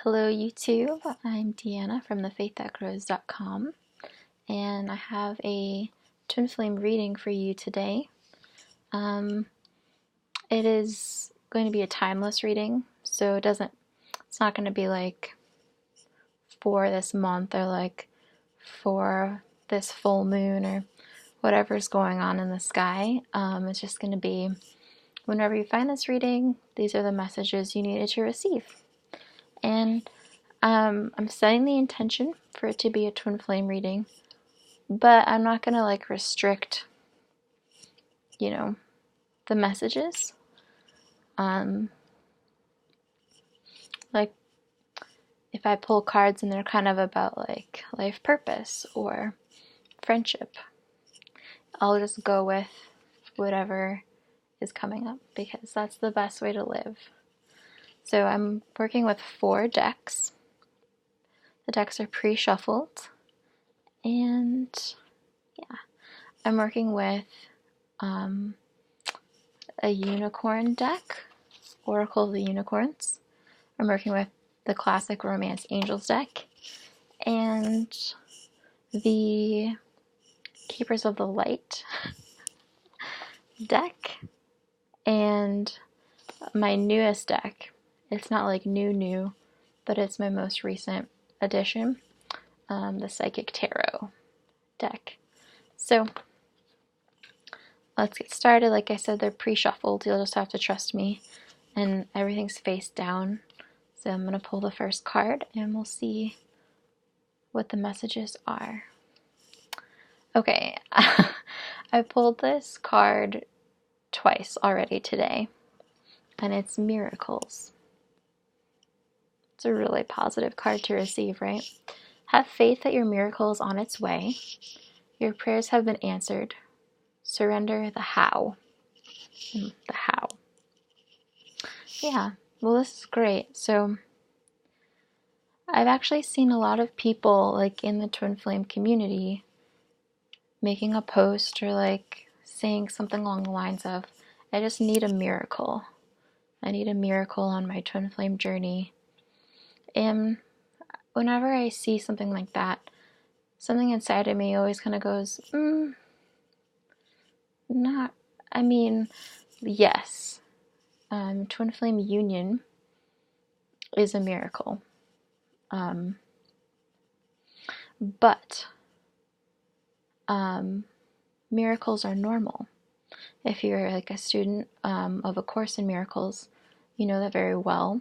Hello YouTube, I'm Deanna from thefaiththatgrows.com, and I have a twin flame reading for you today. It is going to be a timeless reading, so it's not going to be like for this month or like for this full moon or whatever's going on in the sky. It's just going to be whenever you find this reading, these are the messages you needed to receive. And I'm setting the intention for it to be a twin flame reading, but I'm not going to like restrict, the messages. Like if I pull cards and they're kind of about like life purpose or friendship, I'll just go with whatever is coming up because that's the best way to live. So I'm working with 4 decks. The decks are pre-shuffled, and yeah, I'm working with a unicorn deck, Oracle of the Unicorns. I'm working with the classic Romance Angels deck and the Keepers of the Light deck, and my newest deck. It's not like new, but it's my most recent addition, the Psychic Tarot deck. So let's get started. Like I said, they're pre-shuffled. You'll just have to trust me. And everything's face down. So I'm going to pull the first card and we'll see what the messages are. Okay, I pulled this card twice already today, and it's Miracles. It's a really positive card to receive, right? Have faith that your miracle is on its way. Your prayers have been answered. Surrender the how. The how. Yeah, well, this is great. So I've actually seen a lot of people like in the twin flame community making a post or like saying something along the lines of, I just need a miracle. I need a miracle on my twin flame journey. And whenever I see something like that, something inside of me always kind of goes, yes, twin flame union is a miracle. But miracles are normal. If you're like a student of A Course in Miracles, you know that very well,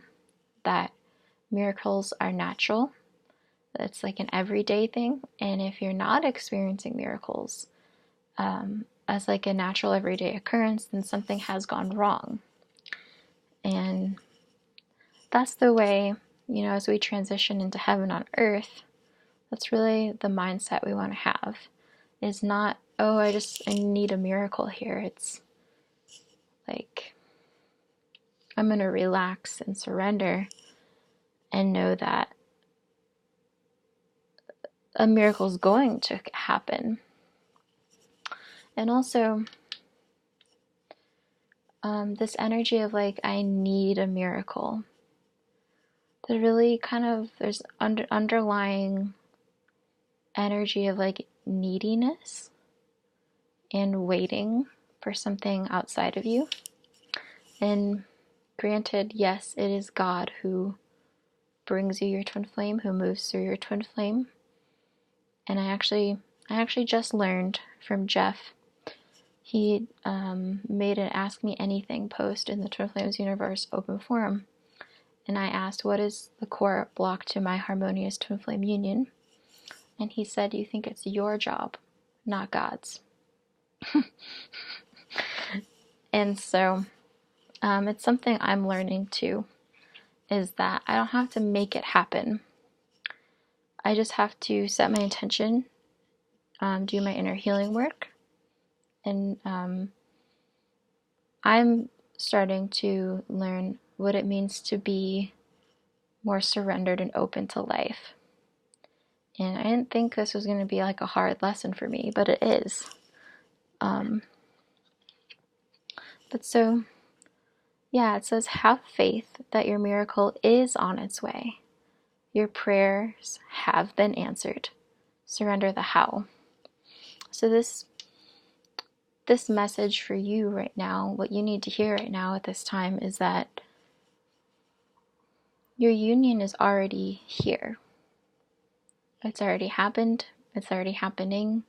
that miracles are natural. It's like an everyday thing. And if you're not experiencing miracles as like a natural everyday occurrence, then something has gone wrong. And that's the way, as we transition into heaven on earth, that's really the mindset we want to have. Is not, oh, I need a miracle here. It's like, I'm going to relax and surrender and know that a miracle is going to happen. And also, this energy of like, I need a miracle. There's underlying energy of like neediness and waiting for something outside of you. And granted, yes, it is God who brings you your twin flame, who moves through your twin flame. And I actually just learned from Jeff. He made an Ask Me Anything post in the Twin Flames Universe open forum. And I asked, what is the core block to my harmonious twin flame union? And he said, you think it's your job, not God's. And so it's something I'm learning too, is that I don't have to make it happen. I just have to set my intention, do my inner healing work, and I'm starting to learn what it means to be more surrendered and open to life. And I didn't think this was going to be like a hard lesson for me, but it is. But it says, have faith that your miracle is on its way. Your prayers have been answered. Surrender the how. So this message for you right now, what you need to hear right now at this time, is that your union is already here. It's already happened. It's already happening.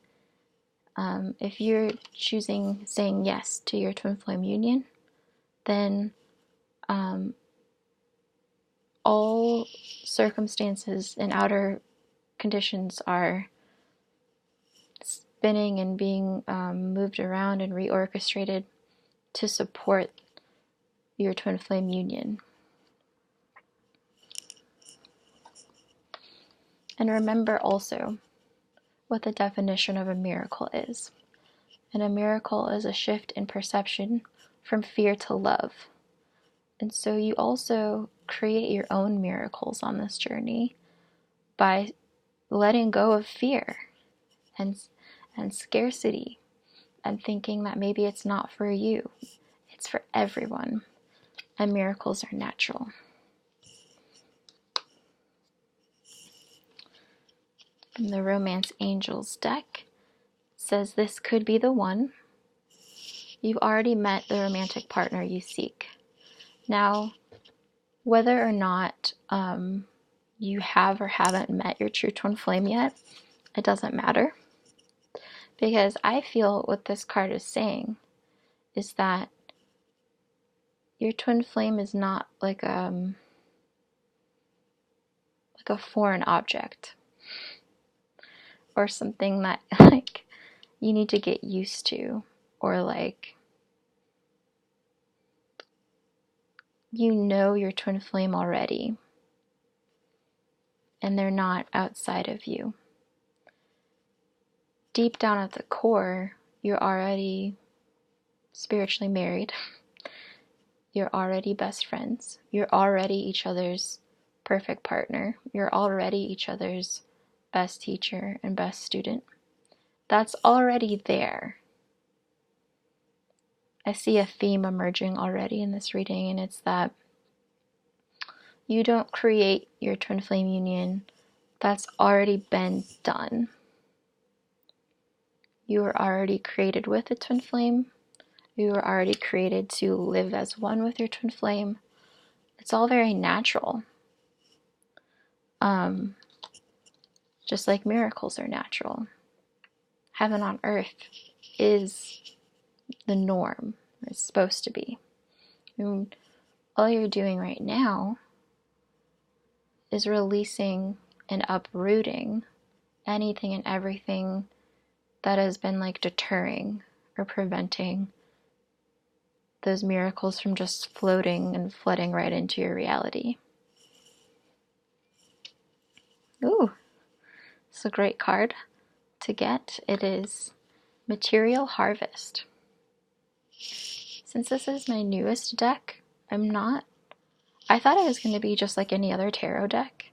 If you're saying yes to your twin flame union, then all circumstances and outer conditions are spinning and being moved around and reorchestrated to support your twin flame union. And remember also what the definition of a miracle is. And a miracle is a shift in perception from fear to love. And so you also create your own miracles on this journey by letting go of fear and scarcity and thinking that maybe it's not for you. It's for everyone. And miracles are natural. And the Romance Angels deck says this could be the one. You've already met the romantic partner you seek. Now, whether or not you have or haven't met your true twin flame yet, it doesn't matter. Because I feel what this card is saying is that your twin flame is not like a foreign object or something that like you need to get used to, or like you know your twin flame already and they're not outside of you. Deep down at the core, you're already spiritually married. You're already best friends. You're already each other's perfect partner. You're already each other's best teacher and best student. That's already there. I see a theme emerging already in this reading, and it's that you don't create your twin flame union. That's already been done. You were already created with a twin flame. You were already created to live as one with your twin flame. It's all very natural. Just like miracles are natural. Heaven on earth is the norm. It's supposed to be. And all you're doing right now is releasing and uprooting anything and everything that has been like deterring or preventing those miracles from just floating and flooding right into your reality. Ooh, it's a great card to get. It is Material Harvest. Since this is my newest deck, I thought it was going to be just like any other tarot deck,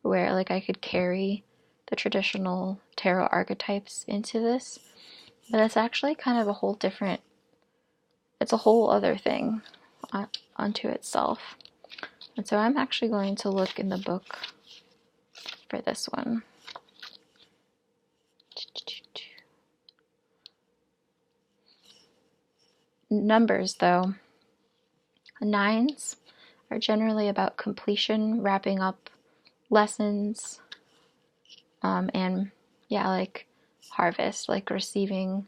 where like I could carry the traditional tarot archetypes into this, but it's actually kind of it's a whole other thing unto itself. And so I'm actually going to look in the book for this one. Numbers, though. 9s are generally about completion, wrapping up lessons, and like harvest, like receiving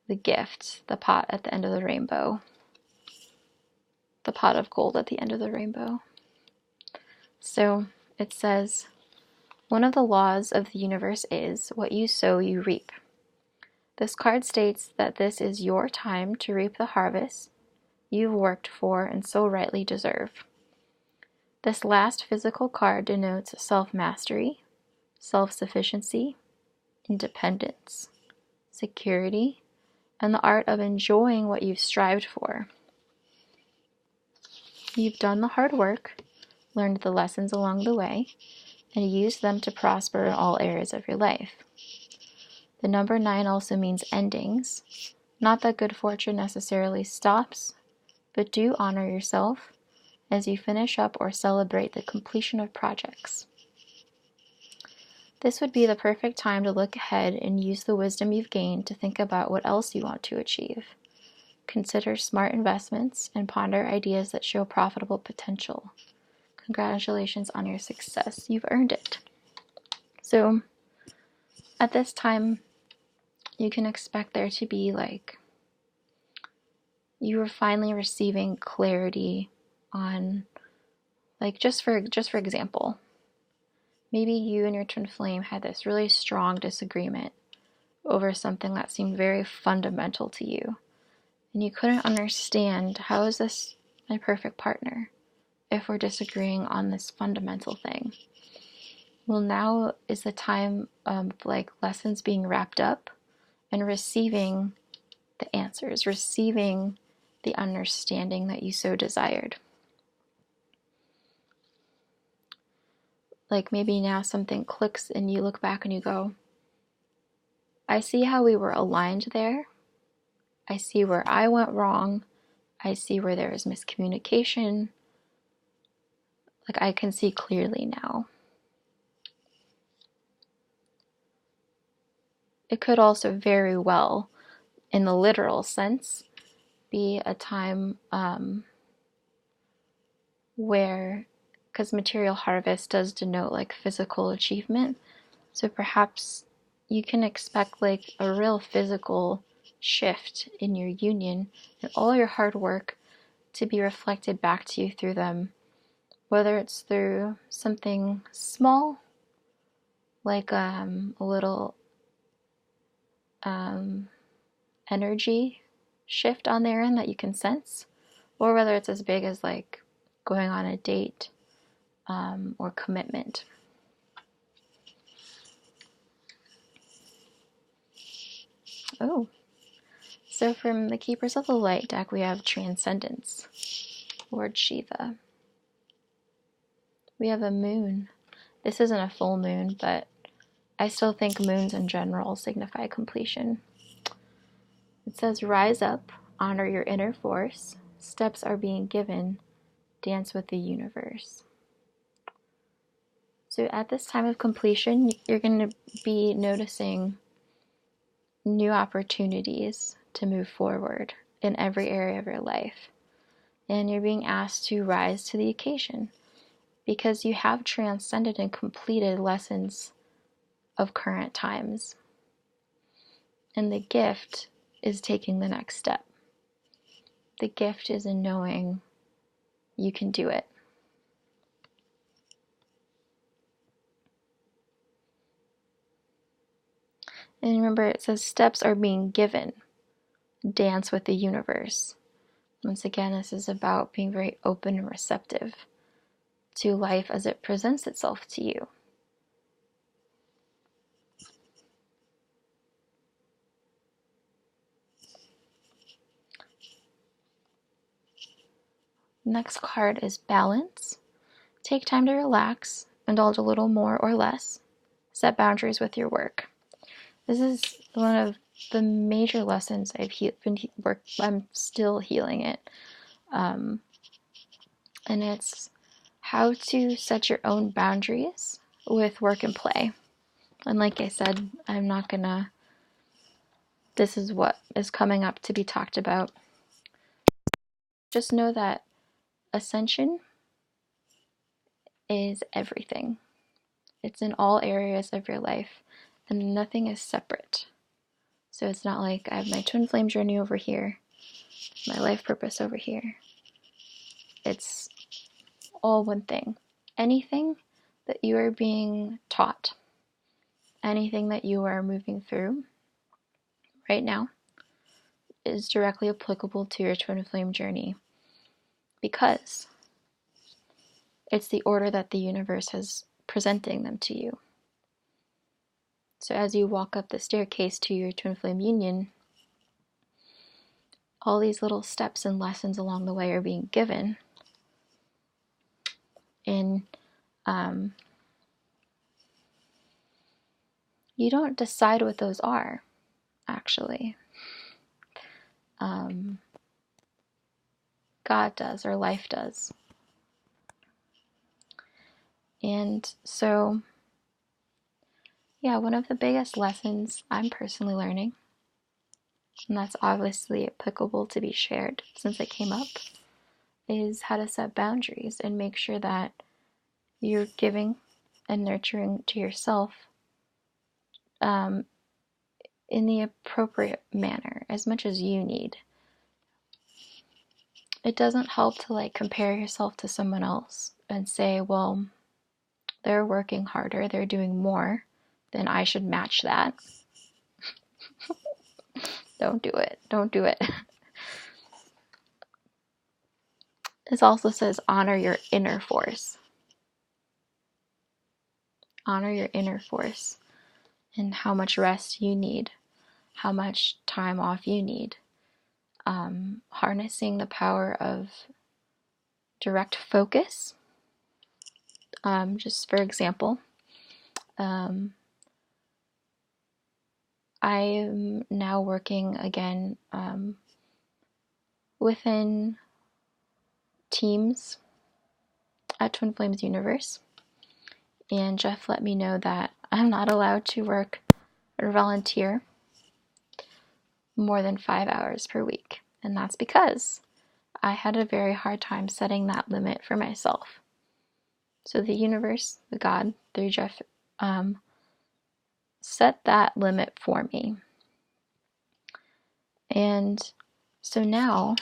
the gift, the pot at the end of the rainbow, the pot of gold at the end of the rainbow. So it says, one of the laws of the universe is what you sow, you reap. This card states that this is your time to reap the harvest you've worked for and so rightly deserve. This last physical card denotes self-mastery, self-sufficiency, independence, security, and the art of enjoying what you've strived for. You've done the hard work, learned the lessons along the way, and used them to prosper in all areas of your life. The number 9 also means endings. Not that good fortune necessarily stops, but do honor yourself as you finish up or celebrate the completion of projects. This would be the perfect time to look ahead and use the wisdom you've gained to think about what else you want to achieve. Consider smart investments and ponder ideas that show profitable potential. Congratulations on your success. You've earned it. So at this time, you can expect there to be like, you are finally receiving clarity on, like, just for example, maybe you and your twin flame had this really strong disagreement over something that seemed very fundamental to you. And you couldn't understand, how is this my perfect partner if we're disagreeing on this fundamental thing? Well, now is the time of like lessons being wrapped up and receiving the answers, receiving the understanding that you so desired. Like maybe now something clicks and you look back and you go, I see how we were aligned there. I see where I went wrong. I see where there was miscommunication. Like I can see clearly now. It could also very well, in the literal sense, be a time where, because material harvest does denote like physical achievement, so perhaps you can expect like a real physical shift in your union and all your hard work to be reflected back to you through them, whether it's through something small like a little energy shift on their end that you can sense, or whether it's as big as like going on a date or commitment. Oh, so from the Keepers of the Light deck, we have Transcendence, Lord Shiva. We have a moon. This isn't a full moon, but I still think moons in general signify completion. It says, rise up, honor your inner force, steps are being given, dance with the universe. So at this time of completion, you're going to be noticing new opportunities to move forward in every area of your life. And you're being asked to rise to the occasion because you have transcended and completed lessons of current times. And the gift is taking the next step. The gift is in knowing you can do it. And remember, it says steps are being given. Dance with the universe. Once again, this is about being very open and receptive to life as it presents itself to you. Next card is balance. Take time to relax, indulge a little more or less, set boundaries with your work. This is one of the major lessons I'm still healing it. And it's how to set your own boundaries with work and play. And like I said, this is what is coming up to be talked about. Just know that ascension is everything. It's in all areas of your life, and nothing is separate. So it's not like I have my twin flame journey over here, my life purpose over here. It's all one thing. Anything that you are being taught, anything that you are moving through right now is directly applicable to your twin flame journey because it's the order that the universe has presenting them to you. So as you walk up the staircase to your twin flame union, all these little steps and lessons along the way are being given. And you don't decide what those are, actually. God does, or life does. And so Yeah, one of the biggest lessons I'm personally learning, and that's obviously applicable to be shared since it came up, is how to set boundaries and make sure that you're giving and nurturing to yourself um, in the appropriate manner as much as you need. It doesn't help to like compare yourself to someone else and say, well, they're working harder, they're doing more, then I should match that. Don't do it. Don't do it. This also says honor your inner force. Honor your inner force and how much rest you need, how much time off you need. Harnessing the power of direct focus. Just for example, I am now working again within teams at Twin Flames Universe, and Jeff let me know that I'm not allowed to work or volunteer more than 5 hours per week, and that's because I had a very hard time setting that limit for myself. So the universe, the God, through Jeff, set that limit for me. And so now,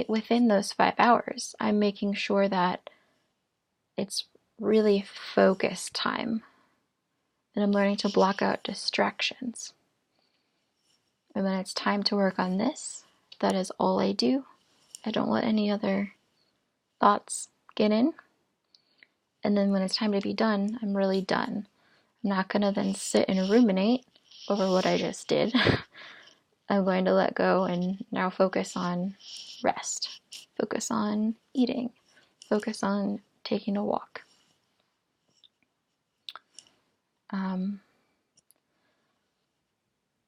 within those 5 hours, I'm making sure that it's really focused time. And I'm learning to block out distractions. And when it's time to work on this, that is all I do. I don't let any other thoughts get in. And then when it's time to be done, I'm really done. I'm not going to then sit and ruminate over what I just did. I'm going to let go and now focus on rest, focus on eating, focus on taking a walk.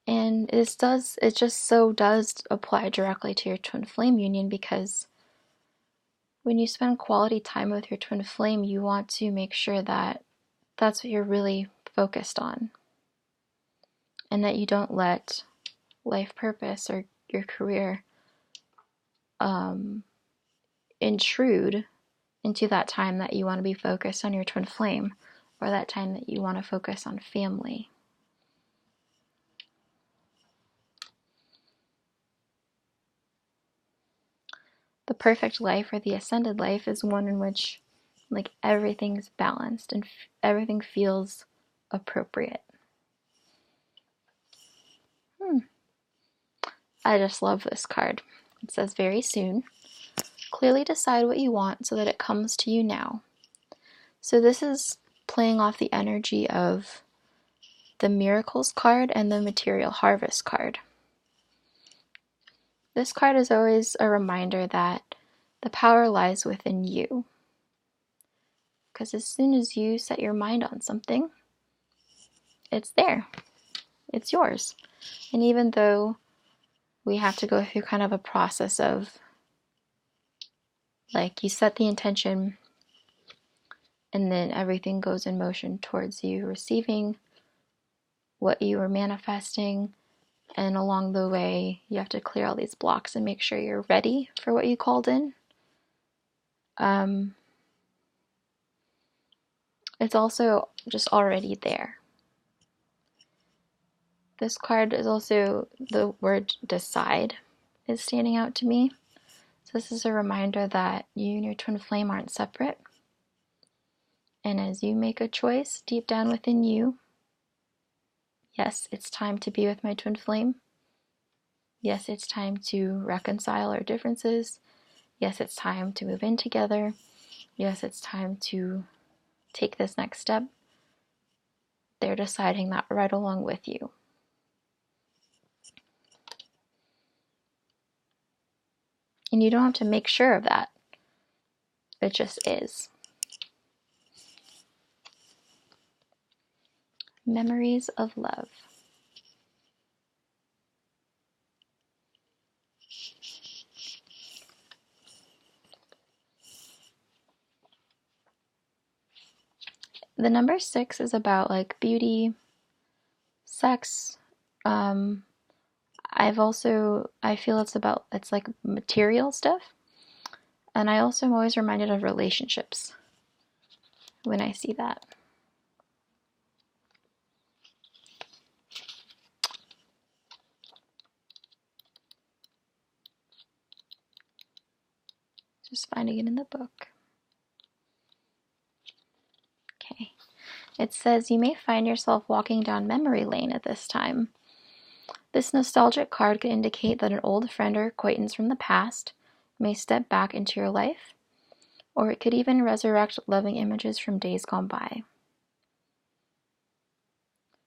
And it just so does apply directly to your twin flame union, because when you spend quality time with your twin flame, you want to make sure that that's what you're really focused on, and that you don't let life purpose or your career intrude into that time that you want to be focused on your twin flame, or that time that you want to focus on family. The perfect life, or the ascended life, is one in which like everything's balanced and everything feels appropriate. I just love this card. It says, very soon, clearly decide what you want so that it comes to you now. So this is playing off the energy of the Miracles card and the Material Harvest card. This card is always a reminder that the power lies within you. Because as soon as you set your mind on something, it's there. It's yours. And even though we have to go through kind of a process of, like, you set the intention and then everything goes in motion towards you receiving what you are manifesting, and along the way you have to clear all these blocks and make sure you're ready for what you called in. It's also just already there. This card is also, the word decide is standing out to me. So this is a reminder that you and your twin flame aren't separate. And as you make a choice deep down within you, yes, it's time to be with my twin flame. Yes, it's time to reconcile our differences. Yes, it's time to move in together. Yes, it's time to take this next step. They're deciding that right along with you. And you don't have to make sure of that. It just is. Memories of love. The number 6 is about like beauty, sex. I feel it's like material stuff. And I also am always reminded of relationships when I see that. Just finding it in the book. Okay. It says you may find yourself walking down memory lane at this time. This nostalgic card could indicate that an old friend or acquaintance from the past may step back into your life, or it could even resurrect loving images from days gone by.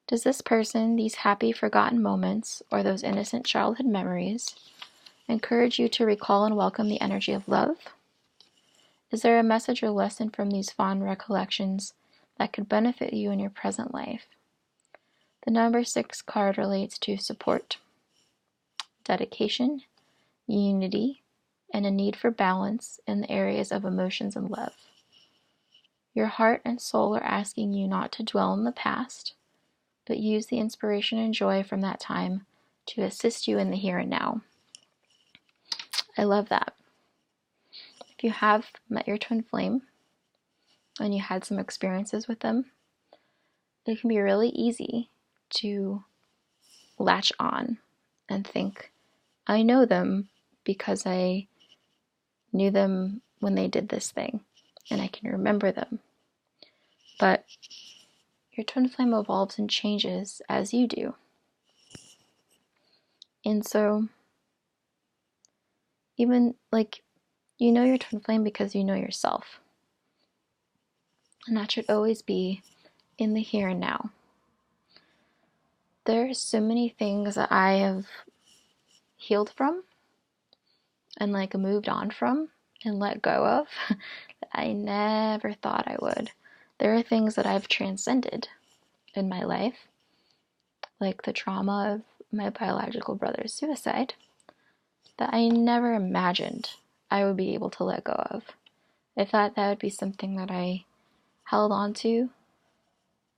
Does this person, these happy forgotten moments, or those innocent childhood memories, encourage you to recall and welcome the energy of love? Is there a message or lesson from these fond recollections that could benefit you in your present life? The number 6 card relates to support, dedication, unity, and a need for balance in the areas of emotions and love. Your heart and soul are asking you not to dwell in the past, but use the inspiration and joy from that time to assist you in the here and now. I love that. If you have met your twin flame and you had some experiences with them, it can be really easy to latch on and think, I know them because I knew them when they did this thing and I can remember them. But your twin flame evolves and changes as you do. And so, even like, you know your twin flame because you know yourself. And that should always be in the here and now. There are so many things that I have healed from and like moved on from and let go of that I never thought I would. There are things that I've transcended in my life, like the trauma of my biological brother's suicide, that I never imagined I would be able to let go of. I thought that would be something that I held on to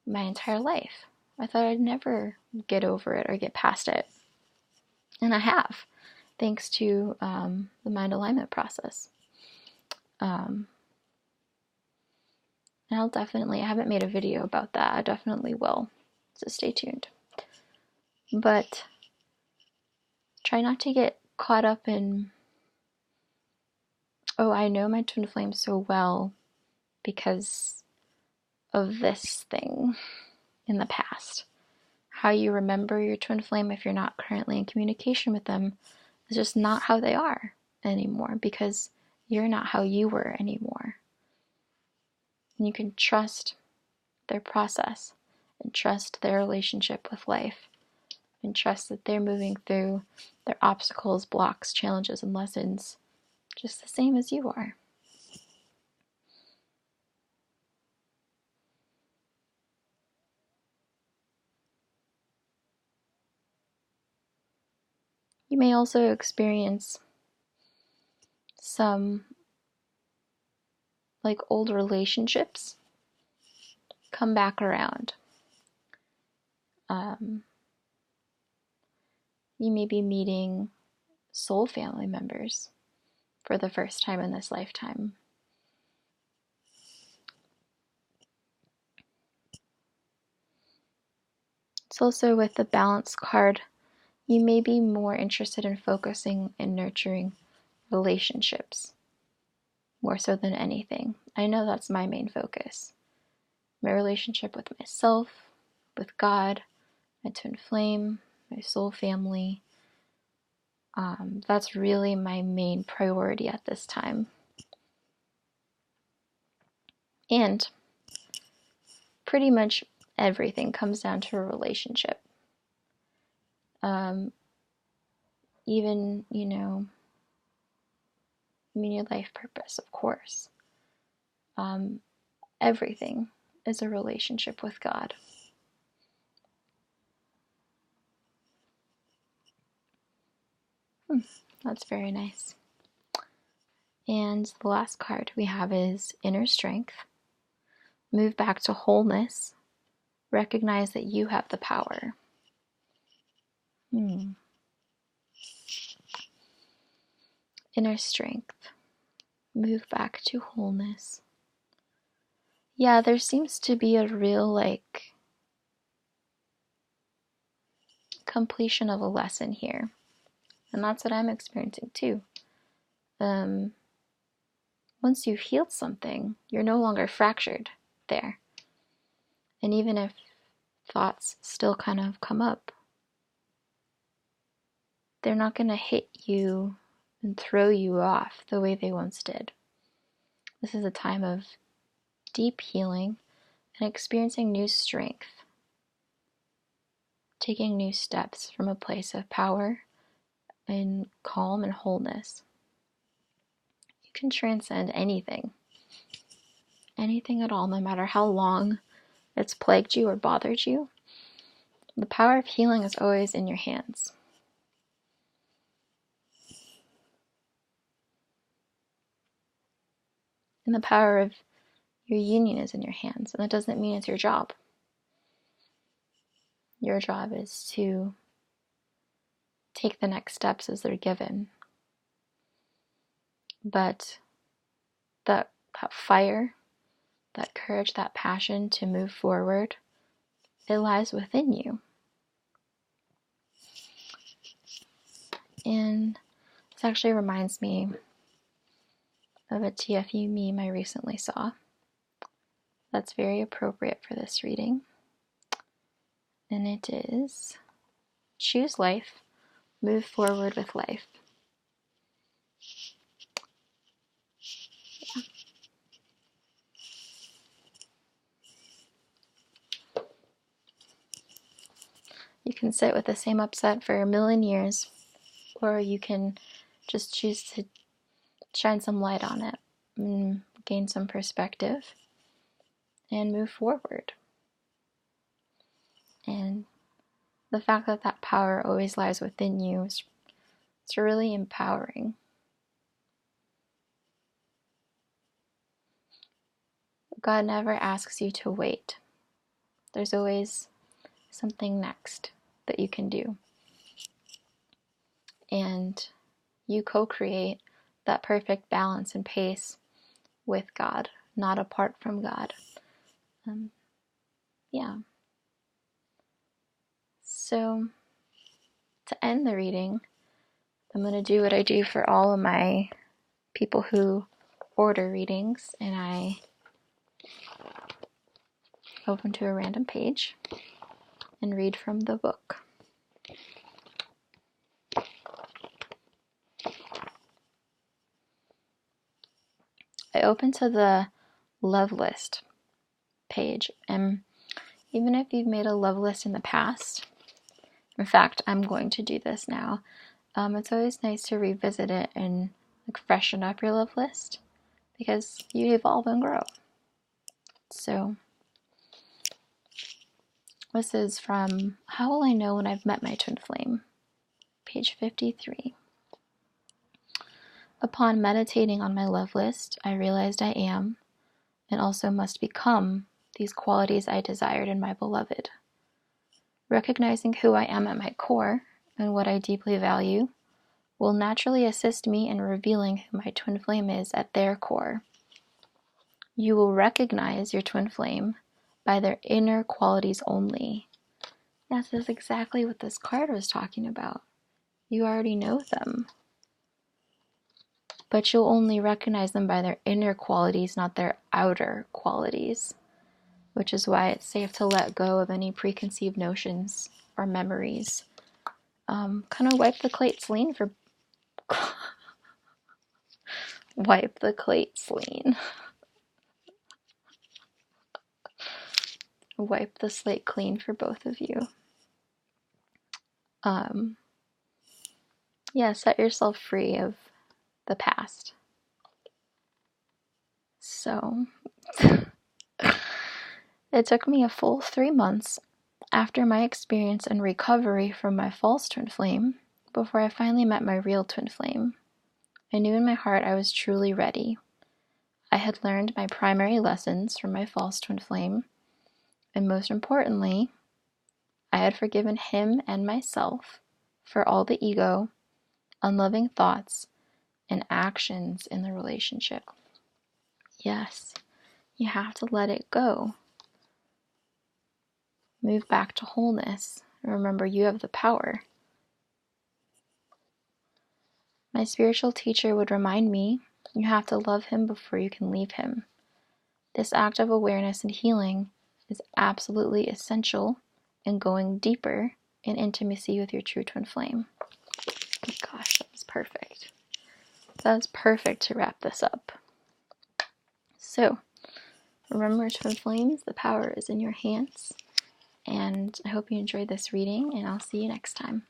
my entire life. I thought I'd never get over it or get past it. And I have, thanks to the mind alignment process. And I haven't made a video about that. I definitely will. So stay tuned. But try not to get caught up in, oh, I know my twin flame so well because of this thing in the past. How you remember your twin flame if you're not currently in communication with them is just not how they are anymore, because you're not how you were anymore. And you can trust their process and trust their relationship with life and trust that they're moving through their obstacles, blocks, challenges, and lessons just the same as you are. You may also experience some like old relationships come back around. You may be meeting soul family members for the first time in this lifetime. It's also with the balance card, you may be more interested in focusing and nurturing relationships more so than anything. I know that's my main focus. My relationship with myself, with God, my twin flame, my soul family. That's really my main priority at this time. And pretty much everything comes down to a relationship. Even, your life purpose, of course. Everything is a relationship with God. That's very nice. And the last card we have is Inner Strength, Move back to wholeness. Recognize that you have the power. Inner strength. Move back to wholeness. Yeah, there seems to be a real, completion of a lesson here. And that's what I'm experiencing too. Once you've healed something, you're no longer fractured there. And even if thoughts still kind of come up, they're not going to hit you and throw you off the way they once did. This is a time of deep healing and experiencing new strength, taking new steps from a place of power and calm and wholeness. You can transcend anything at all, no matter how long it's plagued you or bothered you. The power of healing is always in your hands. And the power of your union is in your hands. And that doesn't mean it's your job. Your job is to take the next steps as they're given. But that fire, that courage, that passion to move forward, it lies within you. And this actually reminds me of a TFU meme I recently saw that's very appropriate for this reading. And it is, choose life, move forward with life. Yeah. You can sit with the same upset for a million years, or you can just choose to shine some light on it and gain some perspective and move forward. And the fact that that power always lies within you is it's really empowering. God never asks you to wait. There's always something next that you can do. And you co-create that perfect balance and pace with God, not apart from God. Yeah. So, to end the reading, I'm going to do what I do for all of my people who order readings, and I open to a random page and read from the book. I open to the love list page, and even if you've made a love list in the past, in fact, I'm going to do this now, it's always nice to revisit it and freshen up your love list because you evolve and grow. So this is from How Will I Know When I've Met My Twin Flame? Page 53. Upon meditating on my love list, I realized I am, and also must become, these qualities I desired in my beloved. Recognizing who I am at my core and what I deeply value will naturally assist me in revealing who my twin flame is at their core. You will recognize your twin flame by their inner qualities only. Yes, this is exactly what this card was talking about. You already know them. But you'll only recognize them by their inner qualities, not their outer qualities, which is why it's safe to let go of any preconceived notions or memories. Kind of wipe the slate clean for wipe the slate clean. Wipe the slate clean for both of you. Yeah, set yourself free of the past. So it took me a full 3 months after my experience and recovery from my false twin flame before I finally met my real twin flame. I knew in my heart I was truly ready. I had learned my primary lessons from my false twin flame, and most importantly, I had forgiven him and myself for all the ego, unloving thoughts, and actions in the relationship. Yes, you have to let it go. Move back to wholeness. Remember, you have the power. My spiritual teacher would remind me, you have to love him before you can leave him. This act of awareness and healing is absolutely essential in going deeper in intimacy with your true twin flame. Oh gosh, that was perfect. That was perfect to wrap this up. So, remember, twin flames, the power is in your hands. And I hope you enjoyed this reading, and I'll see you next time.